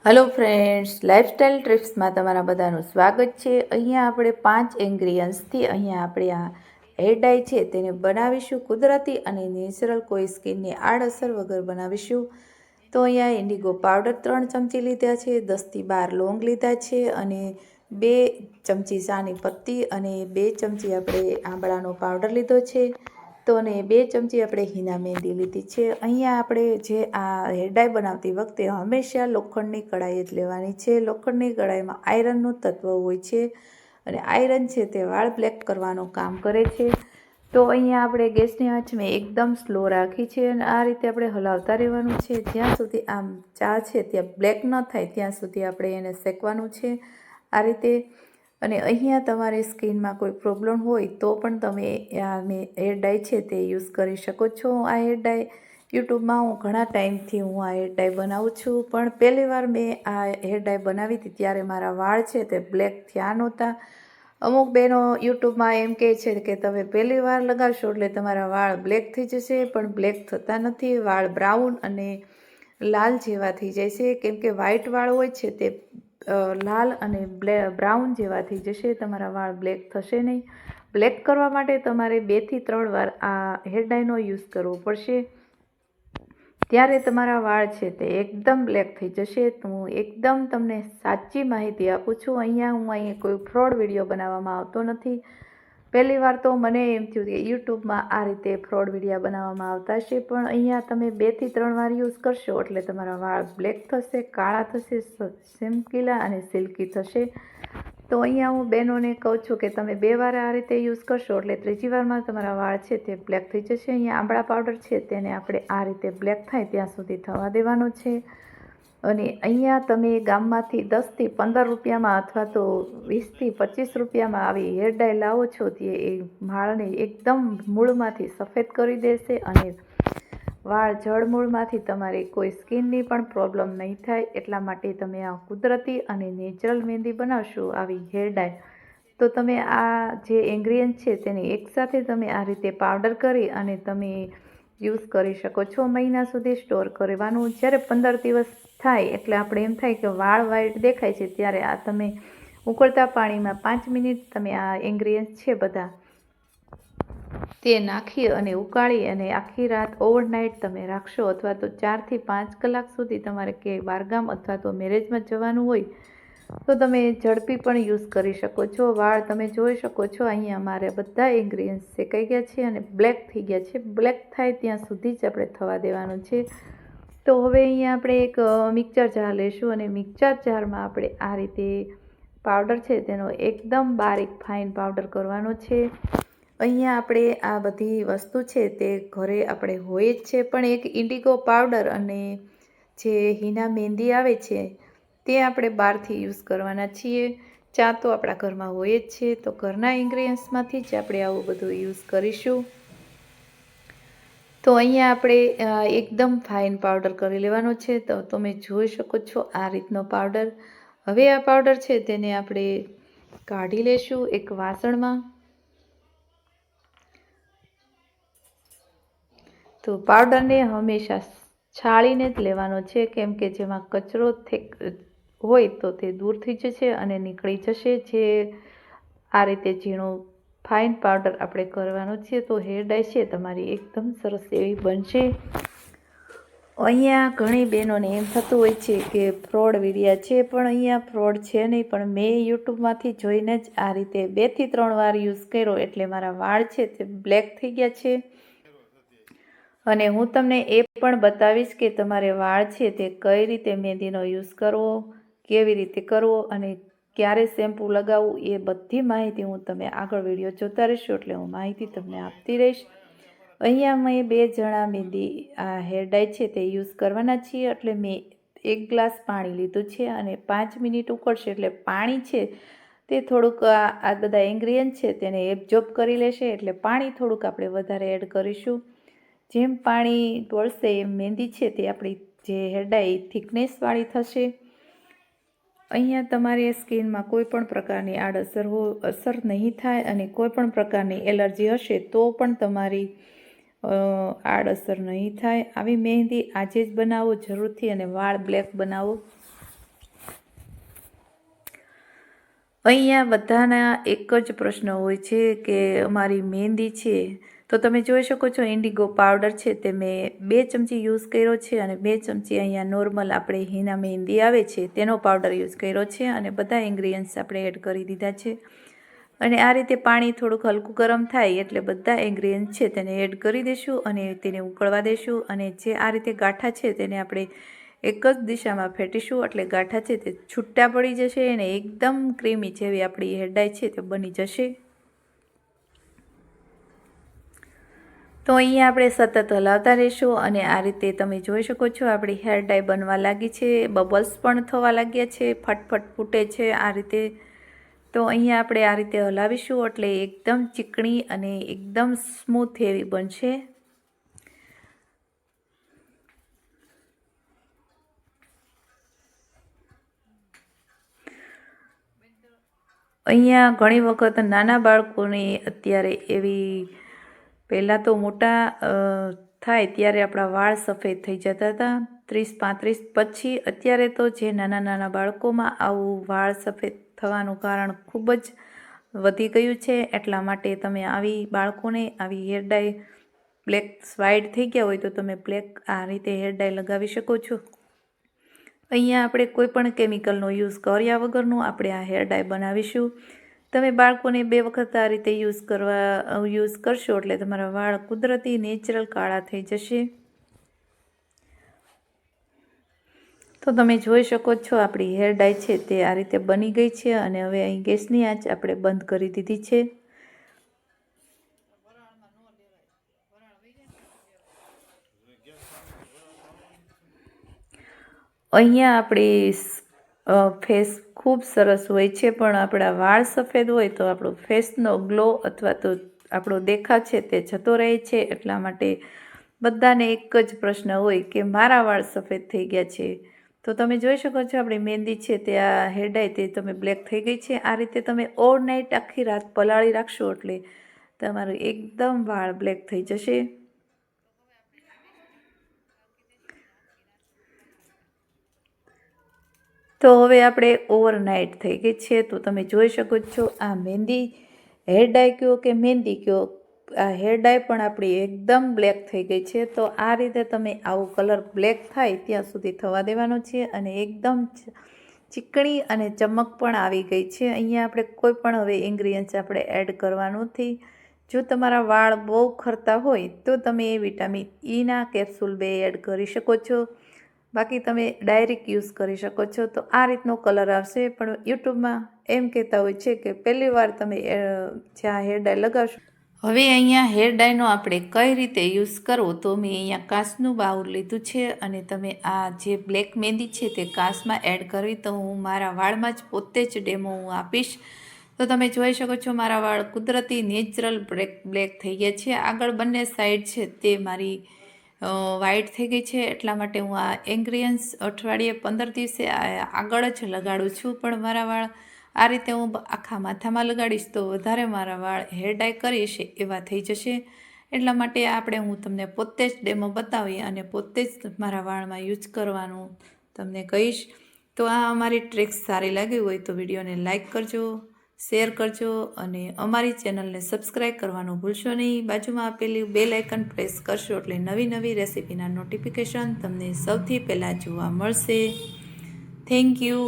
Hello friends, lifestyle ટ્રિપ્સમાં તમારા બધાનું સ્વાગત છે। અહીંયા આપણે 5 ઇન્ગ્રીડિયન્ટ્સથી અહીંયા આપણે આ હેર ડાય છે તેને બનાવીશું કુદરતી અને નેચરલ, કોઈ સ્કિનની આડઅસર વગર બનાવીશું। તો અહીંયા ઇન્ડિગો પાવડર 3 ચમચી લીધા છે, 10થી 12 લોંગ લીધા છે અને 2 ચમચી સાની પત્તી અને 2 ચમચી આપણે આંબળાનો પાવડર લીધો છે। તો અને 2 ચમચી આપણે હિના મહેંદી લીધી છે। અહીંયા આપણે જે આ હેર ડાય બનાવતી વખતે હંમેશા લોખંડની કડાઈ જ લેવાની છે। લોખંડની કડાઈમાં આયરનનું તત્વ હોય છે અને આયરન છે તે વાળ બ્લેક કરવાનું કામ કરે છે। તો અહીંયા આપણે ગેસની આંચ મેં એકદમ સ્લો રાખી છે અને આ રીતે આપણે હલાવતા રહેવાનું છે જ્યાં સુધી આમ ચા છે ત્યાં બ્લેક ન થાય ત્યાં સુધી આપણે એને શેકવાનું છે આ રીતે। અને અહીંયા તમારી સ્કિનમાં કોઈ પ્રોબ્લેમ હોય તો પણ તમે આ હેર ડાય છે તે યુઝ કરી શકો છો। આ હેર ડાય યુટ્યુબમાં હું ઘણા ટાઈમથી આ હેર ડાય બનાવું છું, પણ પહેલી વાર મેં આ હેર ડાય બનાવી હતી ત્યારે મારા વાળ છે તે બ્લેક થયા નહોતા। અમુક બહેનો યુટ્યુબમાં એમ કહે છે કે તમે પહેલી વાર લગાવશો એટલે તમારા વાળ બ્લેક થઈ જશે, પણ બ્લેક થતા નથી। વાળ બ્રાઉન અને લાલ જેવા થઈ જાય છે, કેમ કે વ્હાઇટ વાળ હોય છે તે લાલ અને બ્રાઉન જેવા થઈ જશે, તમારા વાળ બ્લેક થશે નહીં। બ્લેક કરવા માટે તમારે 2 થી 3 વાર આ હેર ડાયનો યુઝ કરવો પડશે, ત્યારે તમારા વાળ છે તે એકદમ બ્લેક થઈ જશે। તો હું એકદમ તમને સાચી માહિતી આપું છું। અહીંયા કોઈ ફ્રોડ વિડીયો બનાવવામાં આવતો નથી। પહેલી વાર તો મને એમ થયું કે યુટ્યુબમાં આ રીતે ફ્રોડ વિડીયો બનાવવામાં આવતા હશે, પણ અહીંયા તમે 2 થી 3 વાર યુઝ કરશો એટલે તમારા વાળ બ્લેક થશે, કાળા થશે, ચમકીલા અને સિલ્કી થશે। તો અહીંયા હું બહેનોને કહું છું કે તમે 2 વાર આ રીતે યુઝ કરશો એટલે ત્રીજી વારમાં તમારા વાળ છે તે બ્લેક થઈ જશે। અહીંયા આંબળા પાવડર છે તેને આપણે આ રીતે બ્લેક થાય ત્યાં સુધી થવા દેવાનો છે। અને અહીંયા તમે ગામમાંથી 10 થી 15 રૂપિયામાં અથવા તો 20 થી 25 રૂપિયામાં આવી હેર ડાય લાવો છો તે એ વાળને એકદમ મૂળમાંથી સફેદ કરી દેશે અને વાળ જળમૂળમાંથી તમારી કોઈ સ્કિનની પણ પ્રોબ્લેમ નહીં થાય। એટલા માટે તમે આ કુદરતી અને નેચરલ મહેંદી બનાવશો આવી હેર ડાય, તો તમે આ જે ઇન્ગ્રીડિયન્ટ છે તેને એકસાથે તમે આ રીતે પાવડર કરી અને તમે યુઝ કરી શકો છો। મહિના સુધી સ્ટોર કરવાનું। જ્યારે 15 દિવસ થાય એટલે આપણે એમ થાય કે વાળ વ્હાઇટ દેખાય છે, ત્યારે આ તમે ઉકળતા પાણીમાં 5 મિનિટ તમે આ ઇન્ગ્રીડિયન્ટ છે બધા તે નાખી અને ઉકાળી અને આખી રાત ઓવરનાઇટ તમે રાખશો, અથવા તો 4 થી 5 કલાક સુધી તમારે કે બહારગામ અથવા તો મેરેજમાં જવાનું હોય તો તમે ઝડપી પણ યુઝ કરી શકો છો। વાળ તમે જોઈ શકો છો અહીંયા અમારે બધા ઇન્ગ્રીડિયન્ટ્સ શેકાઈ ગયા છે અને બ્લેક થઈ ગયા છે। બ્લેક થાય ત્યાં સુધી જ આપણે થવા દેવાનું છે। તો હવે અહીંયા આપણે એક મિક્સર જાર લઈશું અને મિક્સર જારમાં આપણે આ રીતે પાવડર છે તેનો એકદમ બારીક ફાઇન પાવડર કરવાનો છે। અહીંયા આપણે આ બધી વસ્તુ છે તે ઘરે આપણે હોય જ છે, પણ એક ઇન્ડિગો પાવડર અને જે હિના મહેંદી આવે છે તે આપણે બહારથી યુઝ કરવાના છીએ। ચા તો આપણા ઘરમાં હોય જ છે, તો ઘરના ઇન્ગ્રીડિયન્ટ્સમાંથી જ આપણે આવું બધું યુઝ કરીશું। તો અહીંયા આપણે એકદમ ફાઇન પાવડર કરી લેવાનો છે। તો તમે જોઈ શકો છો આ રીતનો પાવડર। હવે આ પાવડર છે તેને આપણે કાઢી લેશું એક વાસણમાં। તો પાવડરને હંમેશા છાળીને જ લેવાનો છે, કેમ કે જેમાં કચરો હોય તો તે દૂર થઈ જશે અને નીકળી જશે। જે આ રીતે ઝીણો ફાઇન પાવડર આપણે કરવાનો છે તો હેર ડાય છે તમારી એકદમ સરસ એવી બનશે। અહીંયા ઘણી બહેનોને એમ થતું હોય છે કે ફ્રોડ વિડીયા છે, પણ અહીંયા ફ્રોડ છે નહીં, પણ મેં યુટ્યુબમાંથી જોઈને જ આ રીતે 2 થી 3 વાર યુઝ કર્યો એટલે મારા વાળ છે તે બ્લેક થઈ ગયા છે। અને હું તમને એ પણ બતાવીશ કે તમારે વાળ છે તે કઈ રીતે મહેંદીનો યુઝ કરવો, કેવી રીતે કરવો અને ક્યારે શેમ્પૂ લગાવવું, એ બધી માહિતી હું તમે આગળ વિડીયો જોતા રહેશો એટલે હું માહિતી તમને આપતી રહીશ। અહીંયા મેં 2 જણા મહેંદી આ હેર ડાય છે તે યુઝ કરવાના છીએ, એટલે મેં 1 ગ્લાસ પાણી લીધું છે અને 5 મિનિટ ઉકળશે એટલે પાણી છે તે થોડુંક આ બધા ઇન્ગ્રીડિયન્ટ છે તેને એબ્ઝોર્બ કરી લેશે, એટલે પાણી થોડુંક આપણે વધારે એડ કરીશું। જેમ પાણી ઢોળશે એમ મહેંદી છે તે આપણી જે હેર ડાય થિકનેસવાળી થશે। અહીંયા તમારી સ્કિનમાં કોઈ પણ પ્રકારની અસર નહીં થાય અને કોઈ પણ પ્રકારની એલર્જી હશે તો પણ તમારી આડઅસર નહીં થાય। આવી મહેંદી આજે જ બનાવો જરૂરથી અને વાળ બ્લેક બનાવો। અહીંયા બધાના એક જ પ્રશ્ન હોય છે કે અમારી મહેંદી છે, તો તમે જોઈ શકો છો ઇન્ડિગો પાવડર છે તે મેં 2 ચમચી યુઝ કર્યો છે અને 2 ચમચી અહીંયા નોર્મલ આપણે હીના મહેંદી આવે છે તેનો પાવડર યુઝ કર્યો છે અને બધા ઇન્ગ્રીડિયન્ટ્સ આપણે એડ કરી દીધા છે. અને આ રીતે પાણી થોડુંક હલકું ગરમ થાય એટલે બધા ઇન્ગ્રીડિયન્ટ છે તેને એડ કરી દઈશું અને તેને ઉકળવા દઈશું. અને જે આ રીતે ગાંઠા છે તેને આપણે એક જ દિશામાં ફેંટીશું એટલે ગાંઠા છે તે છૂટા પડી જશે અને એકદમ ક્રીમી જેવી આપણી હેરડાઈ છે તે બની જશે. તો અહીંયા આપણે સતત હલાવતા રહીશું અને આ રીતે તમે જોઈ શકો છો આપણી હેરડાઈ બનવા લાગી છે, બબલ્સ પણ થવા લાગ્યા છે, ફટફટ ફૂટે છે આ રીતે. તો અહીંયા આપણે આ રીતે હલાવીશું એટલે એકદમ ચીકણી અને એકદમ સ્મૂથ એવી બનશે. અહીંયા ઘણી વખત નાના બાળકોને અત્યારે એવી પહેલાં તો મોટા થાય ત્યારે આપણા વાળ સફેદ થઈ જતા હતા 30-35 પછી. અત્યારે તો જે નાના નાના બાળકોમાં આવું વાળ સફેદ થવાનું કારણ ખૂબ જ વધી ગયું છે. એટલા માટે તમે આવી બાળકોને આવી હેરડાઈ બ્લેક વાઇટ થઈ ગયા હોય તો તમે બ્લેક આ રીતે હેરડાઈ લગાવી શકો છો. અહીંયા આપણે કોઈ પણ કેમિકલનો યુઝ કર્યા વગરનું આપણે આ હેરડાઈ બનાવીશું. તમે બાળકોને 2 વખત આ રીતે યુઝ કરશો એટલે તમારા વાળ કુદરતી નેચરલ કાળા થઈ જશે. તો તમે જોઈ શકો છો આપણી હેરડાઈ છે તે આ રીતે બની ગઈ છે અને હવે અહીં ગેસની આંચ આપણે બંધ કરી દીધી છે. અહીંયા આપણી ફેસ ખૂબ સરસ હોય છે પણ આપણા વાળ સફેદ હોય તો આપણો ફેસનો ગ્લો અથવા તો આપણો દેખાવ છે તે જતો રહે છે. એટલા માટે બધાને એક જ પ્રશ્ન હોય કે મારા વાળ સફેદ થઈ ગયા છે. તો તમે જોઈ શકો છો આપણી મહેંદી છે તે આ હેરડાઈ તે તમે બ્લેક થઈ ગઈ છે. આ રીતે તમે ઓવરનાઇટ આખી રાત પલાળી રાખશો એટલે તમારું એકદમ વાળ બ્લેક થઈ જશે. તો હવે આપણે ઓવરનાઇટ થઈ ગઈ છે. તો તમે જોઈ શકો છો આ મહેંદી હેરડાઈ કહો કે મહેંદી કહો, આ હેરડાઈ પણ આપણી એકદમ બ્લેક થઈ ગઈ છે. તો આ રીતે તમે આવો કલર બ્લેક થાય ત્યાં સુધી થવા દેવાનો છે અને એકદમ ચીકણી અને ચમક પણ આવી ગઈ છે. અહીંયા આપણે કોઈ પણ હવે ઇન્ગ્રીડિયન્ટ્સ આપણે એડ કરવાનું નથી. જો તમારા વાળ બહુ ખરતા હોય તો તમે વિટામિન ઈના કેપ્સ્યુલ 2 એડ કરી શકો છો. બાકી તમે ડાયરેક્ટ યુઝ કરી શકો છો. તો આ રીતનો કલર આવશે. પણ યુટ્યુબમાં એમ કહેતા હોય છે કે પહેલી વાર તમે જ્યાં હેરડાઈ લગાવશો. હવે અહીંયા હેરડાઈનો આપણે કઈ રીતે યુઝ કરવો તો મેં અહીંયા કાચનું બાઉલ લીધું છે અને તમે આ જે બ્લેક મહેંદી છે તે કાચમાં એડ કરવી. તો હું મારા વાળમાં જ પોતે જ ડેમો હું આપીશ. તો તમે જોઈ શકો છો મારા વાળ કુદરતી નેચરલ બ્લેક થઈ ગયા છે. આગળ બંને સાઈડ છે તે મારી વાઇટ થઈ ગઈ છે. એટલા માટે હું આ ઇન્ગ્રીડિયન્ટ્સ અઠવાડિયે 15 દિવસે આગળ જ લગાડું છું. પણ મારા વાળ આ રીતે હું આખા માથામાં લગાડીશ તો વધારે મારા વાળ હેરડાઈ કરીશ એવા થઈ જશે. એટલા માટે હું તમને પોતે જ ડેમો બતાવી અને પોતે જ મારા વાળમાં યુઝ કરવાનું તમને કહીશ. તો આ અમારી ટ્રિક્સ સારી લાગી હોય તો વિડીયોને લાઇક કરજો, શેર કરજો અને અમારી ચેનલને સબસ્ક્રાઈબ કરવાનું ભૂલશો નહીં. બાજુમાં આપેલી બેલ આઇકન પ્રેસ કરશો એટલે નવી નવી રેસિપીના નોટિફિકેશન તમને સૌથી પહેલાં જોવા મળશે. Thank you.